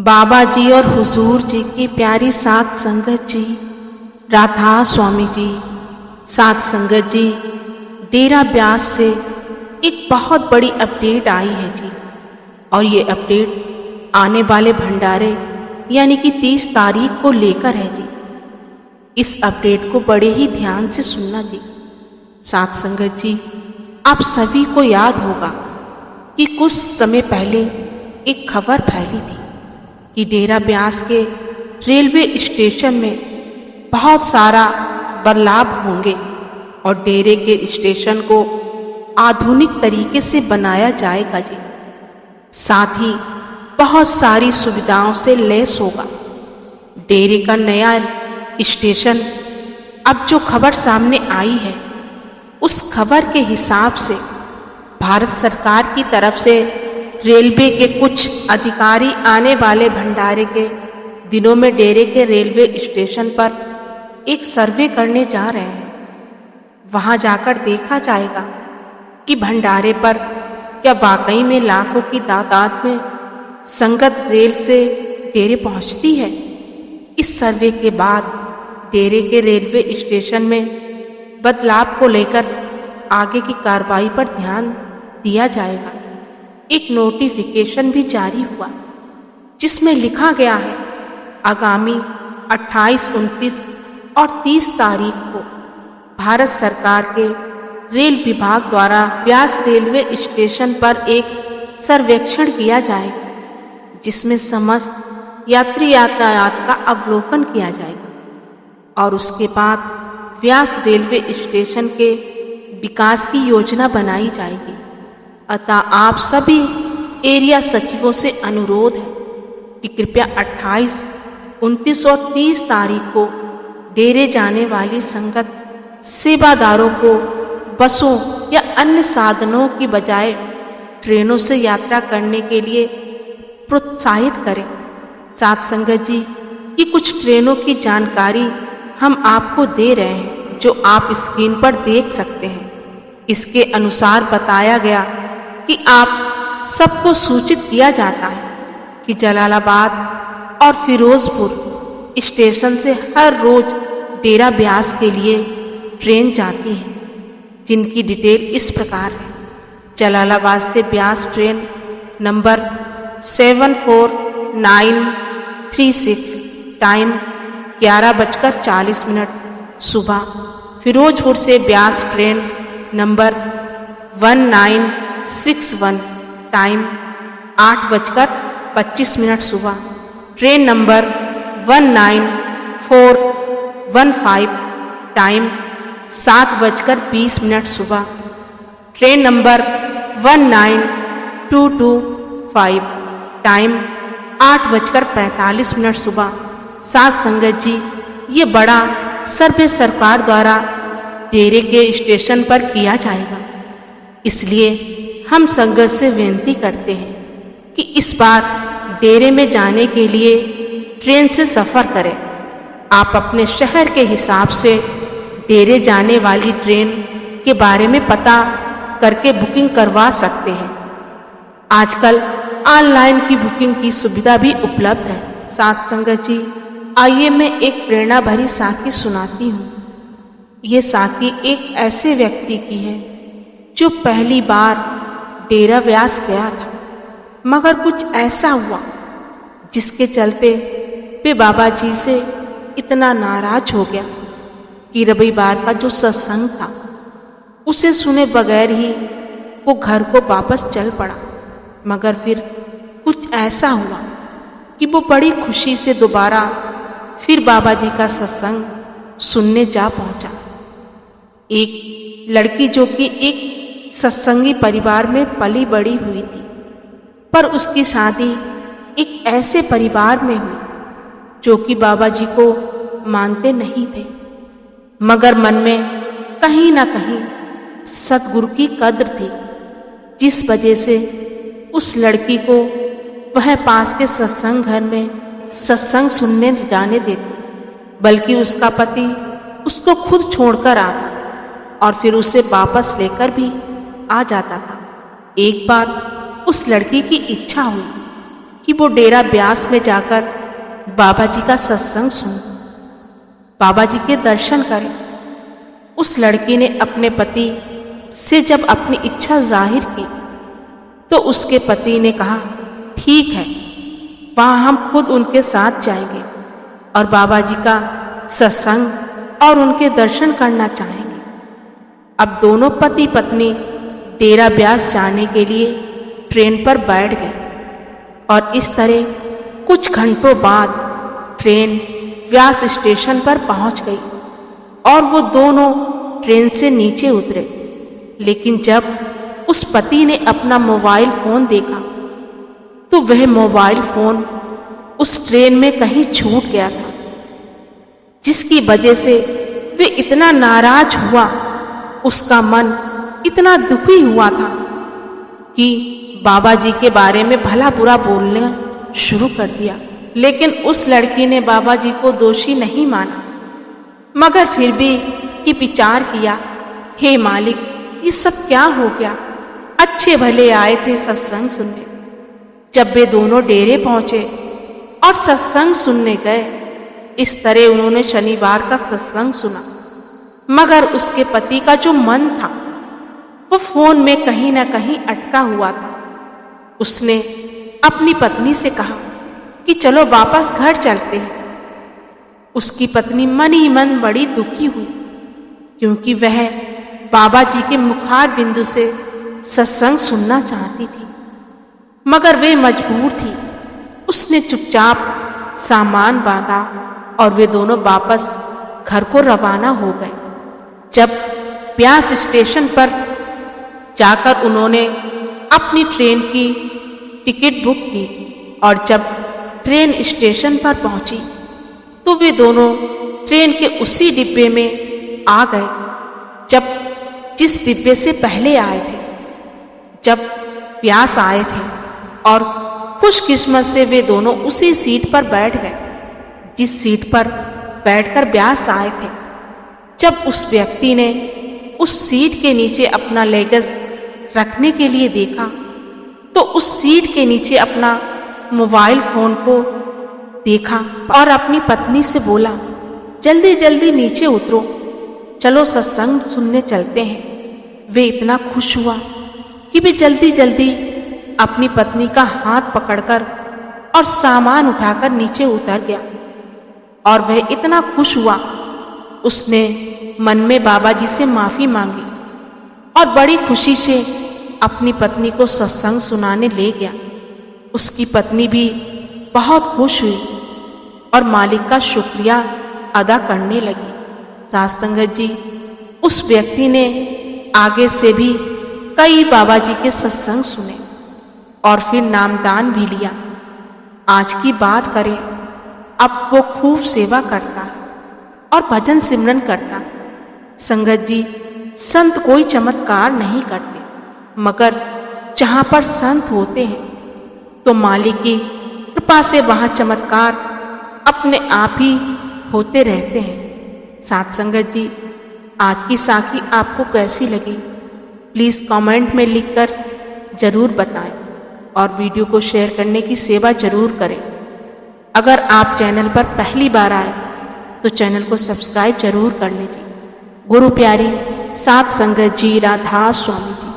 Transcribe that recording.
बाबा जी और हुजूर जी की प्यारी सात संगत जी, राधा स्वामी जी, सात संगत जी, डेरा ब्यास से एक बहुत बड़ी अपडेट आई है जी। और ये अपडेट आने वाले भंडारे यानी कि 30 तारीख को लेकर है जी। इस अपडेट को बड़े ही ध्यान से सुनना जी। सात संगत जी, आप सभी को याद होगा कि कुछ समय पहले एक खबर फैली थी कि डेरा ब्यास के रेलवे स्टेशन में बहुत सारा बदलाव होंगे और डेरे के स्टेशन को आधुनिक तरीके से बनाया जाएगा जी। साथ ही बहुत सारी सुविधाओं से लैस होगा डेरे का नया स्टेशन। अब जो खबर सामने आई है उस खबर के हिसाब से भारत सरकार की तरफ से रेलवे के कुछ अधिकारी आने वाले भंडारे के दिनों में डेरे के रेलवे स्टेशन पर एक सर्वे करने जा रहे हैं। वहां जाकर देखा जाएगा कि भंडारे पर क्या वाकई में लाखों की तादाद में संगत रेल से डेरे पहुंचती है। इस सर्वे के बाद डेरे के रेलवे स्टेशन में बदलाव को लेकर आगे की कार्रवाई पर ध्यान दिया जाएगा। एक नोटिफिकेशन भी जारी हुआ जिसमें लिखा गया है आगामी 28, 29 और 30 तारीख को भारत सरकार के रेल विभाग द्वारा ब्यास रेलवे स्टेशन पर एक सर्वेक्षण किया जाएगा जिसमें समस्त यात्री यातायात का अवलोकन किया जाएगा और उसके बाद ब्यास रेलवे स्टेशन के विकास की योजना बनाई जाएगी। अतः आप सभी एरिया सचिवों से अनुरोध है कि कृपया 28, 29 और 30 तारीख को डेरे जाने वाली संगत सेवादारों को बसों या अन्य साधनों की बजाय ट्रेनों से यात्रा करने के लिए प्रोत्साहित करें। साथ संगत जी की कुछ ट्रेनों की जानकारी हम आपको दे रहे हैं जो आप स्क्रीन पर देख सकते हैं। इसके अनुसार बताया गया कि आप सबको सूचित किया जाता है कि जलालाबाद और फिरोजपुर स्टेशन से हर रोज डेरा ब्यास के लिए ट्रेन जाती है जिनकी डिटेल इस प्रकार है। जलालाबाद से ब्यास ट्रेन नंबर 74936 टाइम 11:40 सुबह। फिरोजपुर से ब्यास ट्रेन नंबर 1961 टाइम 8:25 सुबह। ट्रेन नंबर 19415 टाइम 7:20 सुबह। ट्रेन नंबर 19225 टाइम 8:45 सुबह। सात संगत जी, ये बड़ा सर्वे सरकार द्वारा डेरे के स्टेशन पर किया जाएगा, इसलिए हम संगत से विनती करते हैं कि इस बार डेरे में जाने के लिए ट्रेन से सफ़र करें। आप अपने शहर के हिसाब से डेरे जाने वाली ट्रेन के बारे में पता करके बुकिंग करवा सकते हैं। आजकल ऑनलाइन की बुकिंग की सुविधा भी उपलब्ध है। साथ संगत जी, आइए मैं एक प्रेरणा भरी साखी सुनाती हूँ। ये साखी एक ऐसे व्यक्ति की है जो पहली बार डेरा ब्यास गया था, मगर कुछ ऐसा हुआ जिसके चलते वे बाबा जी से इतना नाराज हो गया कि रविवार का जो सत्संग था उसे सुने बगैर ही वो घर को वापस चल पड़ा। मगर फिर कुछ ऐसा हुआ कि वो बड़ी खुशी से दोबारा फिर बाबा जी का सत्संग सुनने जा पहुंचा। एक लड़की जो कि एक सत्संगी परिवार में पली बड़ी हुई थी, पर उसकी शादी एक ऐसे परिवार में हुई जो कि बाबा जी को मानते नहीं थे, मगर मन में कहीं ना कहीं सतगुरु की कद्र थी, जिस वजह से उस लड़की को वह पास के सत्संग घर में सत्संग सुनने जाने देते, बल्कि उसका पति उसको खुद छोड़कर आता और फिर उसे वापस लेकर भी आ जाता था। एक बार उस लड़की की इच्छा हुई कि वो डेरा ब्यास में जाकर बाबा जी का सत्संग सुने, बाबा जी के दर्शन करे। उस लड़की ने अपने पति से जब अपनी इच्छा जाहिर की तो उसके पति ने कहा, ठीक है, वहां हम खुद उनके साथ जाएंगे और बाबा जी का सत्संग और उनके दर्शन करना चाहेंगे। अब दोनों पति पत्नी डेरा ब्यास जाने के लिए ट्रेन पर बैठ गए और इस तरह कुछ घंटों बाद ट्रेन व्यास स्टेशन पर पहुंच गई और वो दोनों ट्रेन से नीचे उतरे। लेकिन जब उस पति ने अपना मोबाइल फोन देखा तो वह मोबाइल फोन उस ट्रेन में कहीं छूट गया था, जिसकी वजह से वे इतना नाराज हुआ, उसका मन इतना दुखी हुआ था कि बाबा जी के बारे में भला बुरा बोलना शुरू कर दिया। लेकिन उस लड़की ने बाबा जी को दोषी नहीं माना, मगर फिर भी कि विचार किया, हे मालिक, ये सब क्या हो गया? अच्छे भले आए थे सत्संग सुनने। जब वे दोनों डेरे पहुंचे और सत्संग सुनने गए, इस तरह उन्होंने शनिवार का सत्संग सुना, मगर उसके पति का जो मन था वो फोन में कहीं ना कहीं अटका हुआ था। उसने अपनी पत्नी से कहा कि चलो वापस घर चलते हैं। उसकी पत्नी मन ही मन बड़ी दुखी हुई, क्योंकि वह बाबा जी के मुखार बिंदु से सत्संग सुनना चाहती थी, मगर वे मजबूर थी। उसने चुपचाप सामान बांधा और वे दोनों वापस घर को रवाना हो गए। जब ब्यास स्टेशन पर जाकर उन्होंने अपनी ट्रेन की टिकट बुक की और जब ट्रेन स्टेशन पर पहुंची तो वे दोनों ट्रेन के उसी डिब्बे में आ गए जब जिस डिब्बे से पहले आए थे, जब व्यास आए थे, और खुशकिस्मत से वे दोनों उसी सीट पर बैठ गए जिस सीट पर बैठकर व्यास आए थे। जब उस व्यक्ति ने उस सीट के नीचे अपना लगेज रखने के लिए देखा तो उस सीट के नीचे अपना मोबाइल फोन को देखा और अपनी पत्नी से बोला, जल्दी जल्दी नीचे उतरो, चलो सत्संग सुनने चलते हैं। वे इतना खुश हुआ कि वे जल्दी जल्दी अपनी पत्नी का हाथ पकड़कर और सामान उठाकर नीचे उतर गया। और वह इतना खुश हुआ, उसने मन में बाबा जी से माफी मांगी और बड़ी खुशी से अपनी पत्नी को सत्संग सुनाने ले गया। उसकी पत्नी भी बहुत खुश हुई और मालिक का शुक्रिया अदा करने लगी। साथ संगत जी, उस व्यक्ति ने आगे से भी कई बाबा जी के सत्संग सुने और फिर नामदान भी लिया। आज की बात करें, अब वो खूब सेवा करता है और भजन सिमरन करता है। संगत जी, संत कोई चमत्कार नहीं करते, मगर जहाँ पर संत होते हैं तो मालिक की कृपा से वहाँ चमत्कार अपने आप ही होते रहते हैं। साथ संगत जी, आज की साखी आपको कैसी लगी प्लीज़ कमेंट में लिखकर ज़रूर बताएं और वीडियो को शेयर करने की सेवा ज़रूर करें। अगर आप चैनल पर पहली बार आए तो चैनल को सब्सक्राइब जरूर कर लीजिए। गुरु प्यारी साथ संगत जी, राधा स्वामी जी।